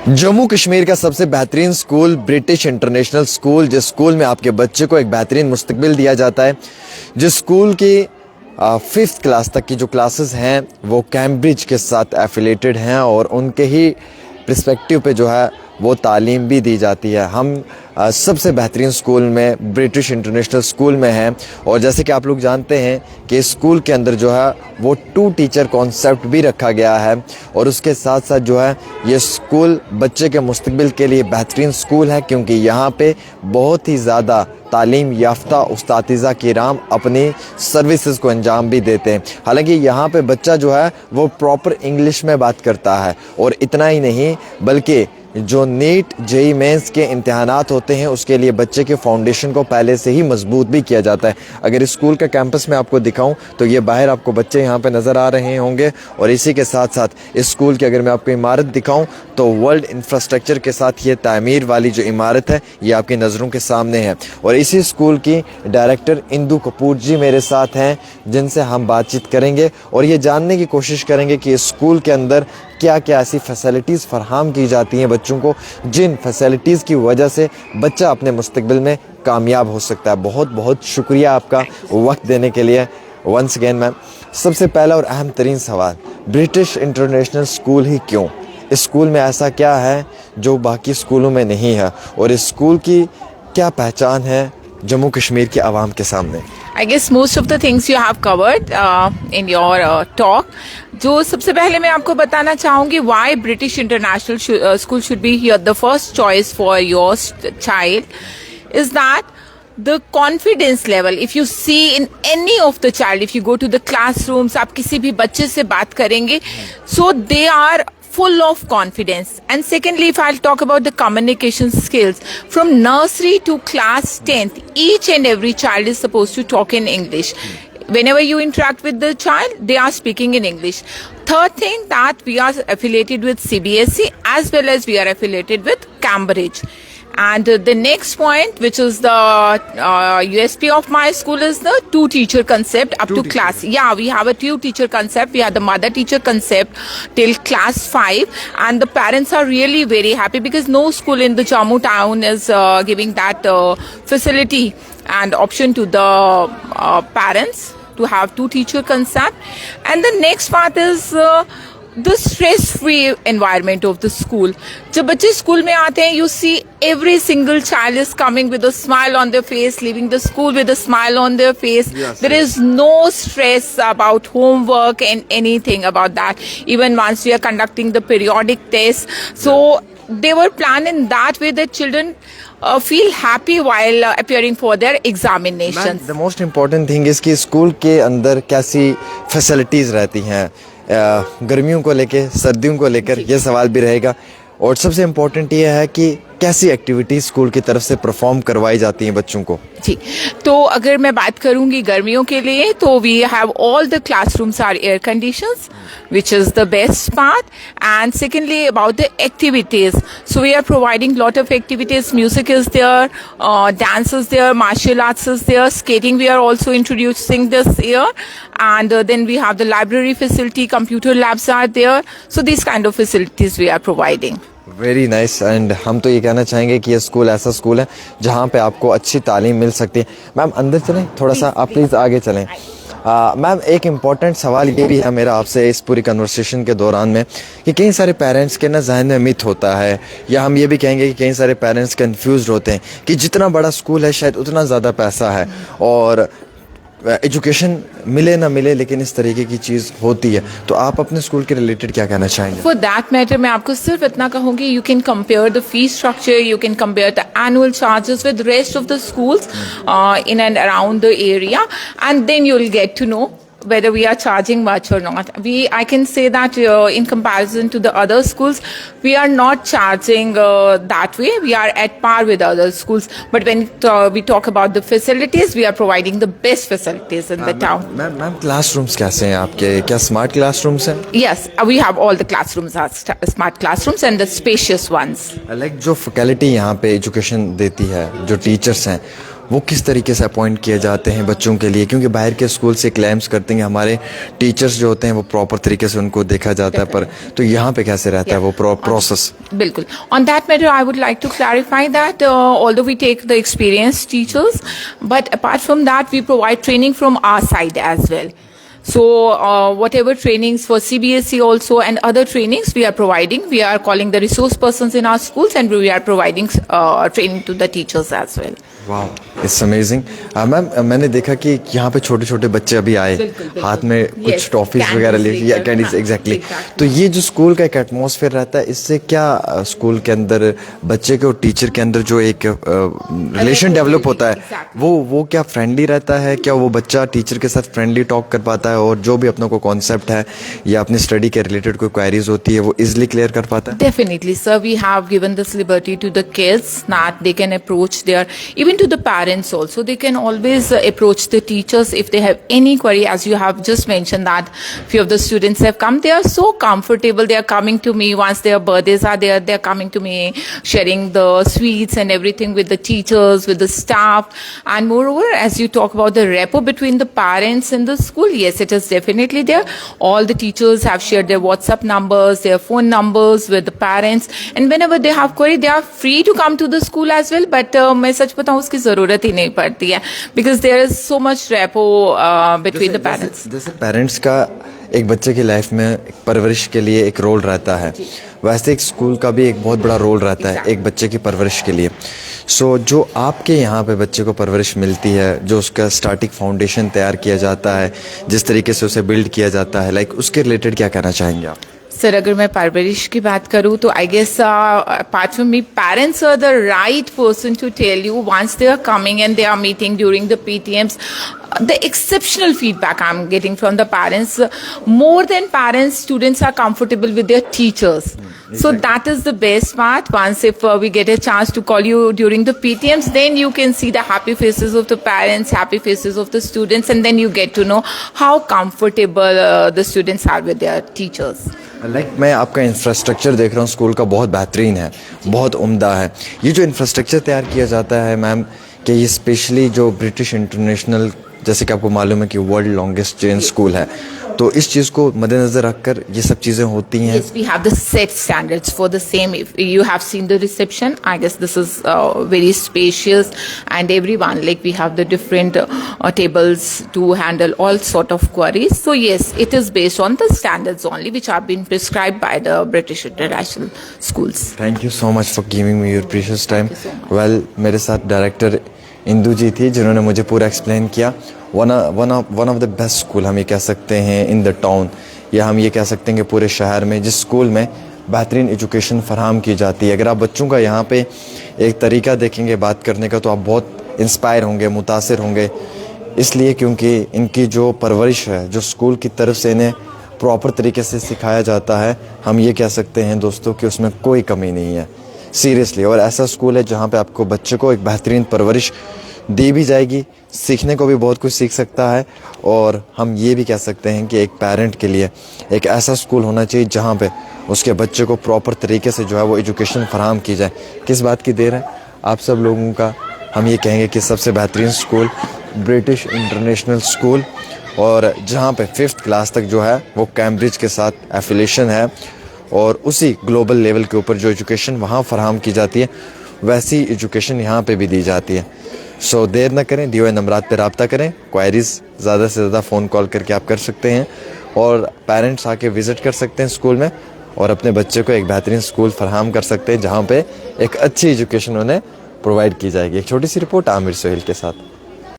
जम्मू कश्मीर का सबसे बेहतरीन स्कूल ब्रिटिश इंटरनेशनल स्कूल, जिस स्कूल में आपके बच्चे को एक बेहतरीन मुस्तकबिल दिया जाता है, जिस स्कूल की 5th क्लास तक की जो क्लासेस हैं वो कैम्ब्रिज के साथ एफिलेटेड हैं और उनके ही पर्सपेक्टिव पे जो है वो तालीम भी दी जाती है। हम सबसे बेहतरीन स्कूल में ब्रिटिश इंटरनेशनल स्कूल में हैं और जैसे कि आप लोग जानते हैं कि इस स्कूल के अंदर जो है वो 2 टीचर कॉन्सेप्ट भी रखा गया है और उसके साथ साथ जो है ये स्कूल बच्चे के मुस्तकबिल के लिए बेहतरीन स्कूल है, क्योंकि यहाँ पे बहुत ही ज़्यादा तालीम याफ्ता उस्तातिज़ा किराम अपनी सर्विसेज को अंजाम भी देते हैं। हालांकि यहाँ पे बच्चा जो है वो प्रॉपर इंग्लिश में बात करता है और इतना ही नहीं बल्कि जो नीट जेई मेंस के इम्तिहानात होते हैं उसके लिए बच्चे के फाउंडेशन को पहले से ही मजबूत भी किया जाता है। अगर इस स्कूल का कैंपस में आपको दिखाऊं तो ये बाहर आपको बच्चे यहाँ पे नज़र आ रहे होंगे और इसी के साथ साथ इस स्कूल की अगर मैं आपको इमारत दिखाऊं तो वर्ल्ड इंफ्रास्ट्रक्चर के साथ ये तामीर वाली जो इमारत है ये आपकी नज़रों के सामने है। और इसी स्कूल की डायरेक्टर इंदु कपूर जी मेरे साथ हैं, जिनसे हम बातचीत करेंगे और ये जानने की कोशिश करेंगे कि इस स्कूल के अंदर क्या क्या ऐसी फैसिलिटीज़ फराहम की जाती हैं बच्चों को, जिन फैसिलिटीज़ की वजह से बच्चा अपने मुस्तकबिल में कामयाब हो सकता है। बहुत बहुत शुक्रिया आपका वक्त देने के लिए वंस अगेन मैम। सबसे पहला और अहम तरीन सवाल, ब्रिटिश इंटरनेशनल स्कूल ही क्यों? इस स्कूल में ऐसा क्या है जो बाकी स्कूलों में नहीं है और इस स्कूल की क्या पहचान है जम्मू कश्मीर के आवाम के सामने? I guess most of the things you have covered in your talk. जो सबसे पहले मैं आपको बताना चाहूँगी why British International School should be here the first choice for your child is that the confidence level, if you see in any of the child, if you go to the classrooms, आप किसी भी बच्चे से बात करेंगे, so they are full of confidence. And secondly, if I'll talk about the communication skills, from nursery to class 10th, each and every child is supposed to talk in English. Whenever you interact with the child, they are speaking in English. Third thing, that we are affiliated with CBSE as well as we are affiliated with Cambridge. And the next point, which is the USP of my school, is the 2-teacher concept up to class. Yeah, we have a 2-teacher concept. We have the mother teacher concept till class 5, and the parents are really very happy because no school in the Jammu town is giving that facility and option to the parents to have 2-teacher concept. And the next part is the stress-free environment of the school. जब बच्चे school में आते हैं, you see every single child is coming with a smile on their face, leaving the school with a smile on their face. Yes, there is no stress about homework and anything about that. Even once we are conducting the periodic tests, so they were planned in that way that children feel happy while appearing for their examinations. The most important thing is कि school के अंदर कैसी facilities रहती हैं, गर्मियों को लेके, सर्दियों को लेकर ये सवाल भी रहेगा और सबसे इम्पोर्टेंट ये है कि कैसी एक्टिविटीज़ स्कूल की तरफ से परफॉर्म करवाई जाती हैं बच्चों को। जी, तो अगर मैं बात करूंगी गर्मियों के लिए, तो we have all the classrooms are air conditions, which is the best part. And secondly, about the activities, so we are providing lot of activities. Music is there, dance is there, martial arts is there, skating we are also introducing this year, and then we have the library facility, computer labs are there, so these kind of facilities we are providing. Very nice. And हम तो ये कहना चाहेंगे कि ये school ऐसा school है जहाँ पे आपको अच्छी तालीम मिल सकती है। मैम अंदर चलें, थोड़ा सा आप प्लीज़ आगे चलें। मैम एक इम्पॉर्टेंट सवाल ये भी है मेरा आपसे इस पूरी कन्वर्सेशन के दौरान में कि कई सारे पेरेंट्स के ना जहन में मिथ होता है, या हम ये भी कहेंगे कि कई सारे पेरेंट्स कंफ्यूज होते हैं कि जितना बड़ा स्कूल है शायद उतना ज़्यादा पैसा है और एजुकेशन मिले ना मिले लेकिन इस तरीके की चीज़ होती है। तो आप अपने स्कूल के रिलेटेड क्या कहना चाहेंगे? फॉर दैट मैटर मैं आपको सिर्फ इतना कहूँगी, you can compare the fee structure, you can compare the annual charges with rest of the schools in and around the area, and then you will get to know whether we are charging much or not. I can say that in comparison to the other schools, we are not charging that way. We are at par with other schools. But when we talk about the facilities, we are providing the best facilities in the town. Ma'am, classrooms कैसे हैं आपके? क्या smart classrooms हैं? Yes, we have all the classrooms are smart classrooms and the spacious ones. Like जो faculty यहाँ पे education देती है, जो teachers हैं, وہ کس طریقے سے اپوائنٹ کیے جاتے ہیں بچوں کے لیے, کیونکہ باہر کے اسکول سے کلیمز کرتے ہیں ہمارے ٹیچرز جو ہوتے ہیں وہ پراپر طریقے سے ان کو دیکھا جاتا ہے, پر تو یہاں پہ کیسے رہتا ہے وہ پروسیس؟ بالکل. On that matter, I would like to clarify that although we take the experienced teachers, but apart from that, we provide training from our side as well. So whatever trainings for CBSE also and other trainings we are providing, we are calling the resource persons in our schools and we are providing training to the teachers as well. Wow, it's amazing. Ma'am میں نے دیکھا کہ یہاں پہ چھوٹے چھوٹے بچے ابھی آئے, ہاتھ میں کچھ ٹافیز وغیرہ لے, یا کینڈیز, ایگزیکٹلی. تو یہ جو اسکول کا ایک ایٹماسفیئر رہتا ہے, اس سے کیا اسکول کے اندر بچے کے اور ٹیچر کے اندر جو ایک ریلیشن ڈیولپ ہوتا ہے وہ کیا فرینڈلی رہتا ہے؟ کیا وہ بچہ ٹیچر کے ساتھ فرینڈلی ٹاک کر پاتا ہے اور جو بھی اپنا کوئی کانسیپٹ ہے یا اپنی اسٹڈی کے ریلیٹڈ کوئی کوائریز ہوتی ہے وہ ایزلی کلیئر کر پاتا ہے؟ Definitely, sir. We have given this liberty to the kids that they can approach their, even to the parents also. They can always approach the teachers if they have any query. As you have just mentioned that few of the students have come. They are so comfortable. They are coming to me once their birthdays are there. They are coming to me, sharing the sweets and everything with the teachers, with the staff. And moreover, as you talk about the rapport between the parents and the school, yes, it is definitely there. All the teachers have shared their WhatsApp numbers, their phone numbers with the parents, and whenever they have query, they are free to come to the school as well. But میں سچ بتاؤں اس کی ضرورت ہی نہیں پڑتی ہے, because there is so much rapport between the parents. جیسے parents کا ایک بچے کی لائف میں پرورش کے لیے ایک رول رہتا ہے, ویسے ایک اسکول کا بھی ایک بہت بڑا رول رہتا ہے ایک بچے کی پرورش کے لیے. سو جو آپ کے یہاں پہ بچے کو پرورش ملتی ہے, جو اس کا اسٹارٹنگ فاؤنڈیشن تیار کیا جاتا ہے, جس طریقے سے اسے بلڈ کیا جاتا ہے, لائک اس کے ریلیٹڈ کیا کہنا چاہیں گے آپ؟ سر اگر میں پرورش کی بات کروں تو I guess apart from me parents are the right person to tell you once they are coming and they are meeting during the PTMs. The exceptional feedback I'm getting from the parents, more than parents, students are comfortable with their teachers. So that is the best part. Once if we get a chance to call you during the PTMs, then you can see the happy faces of the parents, happy faces of the students, and then you get to know how comfortable the students are with their teachers. Like میں آپ کا infrastructure دیکھ رہا ہوں school کا, بہت بہترین ہے, بہت عمدہ ہے. یہ جو انفراسٹرکچر تیار کیا جاتا ہے میم, کہ یہ اسپیشلی جو برٹش انٹرنیشنل, جیسے کہ آپ کو معلوم ہے کہ ورلڈ لانگسٹ چین اسکول ہے, تو اس چیز کو مد نظر رکھ کر یہ سب چیزیں ہوتی ہیں. Yes, we have the set standards for the same. If you have seen the reception, I guess this is very spacious, and everyone, like we have the different tables to handle all sort of queries. So yes, it is based on the standards only which have been prescribed by the British International Schools. Thank you so much for giving me your precious time. Well, میرے ساتھ director Indu جی تھی جنہوں نے مجھے پورا explain کیا. One of the best school ہم یہ کہہ سکتے ہیں ان دا ٹاؤن, یا ہم یہ کہہ سکتے ہیں کہ پورے شہر میں, جس اسکول میں بہترین ایجوکیشن فراہم کی جاتی ہے. اگر آپ بچوں کا یہاں پہ ایک طریقہ دیکھیں گے بات کرنے کا تو آپ بہت انسپائر ہوں گے, متاثر ہوں گے, اس لیے کیونکہ ان کی جو پرورش ہے, جو اسکول کی طرف سے انہیں پراپر طریقے سے سکھایا جاتا ہے, ہم یہ کہہ سکتے ہیں دوستوں کہ اس میں کوئی کمی نہیں ہے سیریسلی. اور ایسا اسکول ہے جہاں پہ آپ کو بچے کو ایک بہترین پرورش دی بھی جائے گی, سیکھنے کو بھی بہت کچھ سیکھ سکتا ہے. اور ہم یہ بھی کہہ سکتے ہیں کہ ایک پیرنٹ کے لیے ایک ایسا اسکول ہونا چاہیے جہاں پہ اس کے بچے کو پراپر طریقے سے جو ہے وہ ایجوکیشن فراہم کی جائے. کس بات کی دیر ہے, آپ سب لوگوں کا ہم یہ کہیں گے کہ سب سے بہترین اسکول برٹش انٹرنیشنل اسکول, اور جہاں پہ 5th کلاس تک جو ہے وہ کیمبرج کے ساتھ ایفیلیشن ہے, اور اسی گلوبل لیول کے اوپر جو ایجوکیشن وہاں فراہم کی جاتی ہے ویسی ایجوکیشن یہاں پہ بھی دی جاتی ہے. سو دیر نہ کریں, دیے ہوئے نمبرات پہ رابطہ کریں. کوائریز زیادہ سے زیادہ فون کال کر کے آپ کر سکتے ہیں, اور پیرنٹس آ کے وزٹ کر سکتے ہیں اسکول میں, اور اپنے بچے کو ایک بہترین اسکول فراہم کر سکتے ہیں جہاں پہ ایک اچھی ایجوکیشن انہیں پرووائڈ کی جائے گی. ایک چھوٹی سی رپورٹ عامر سہیل کے ساتھ.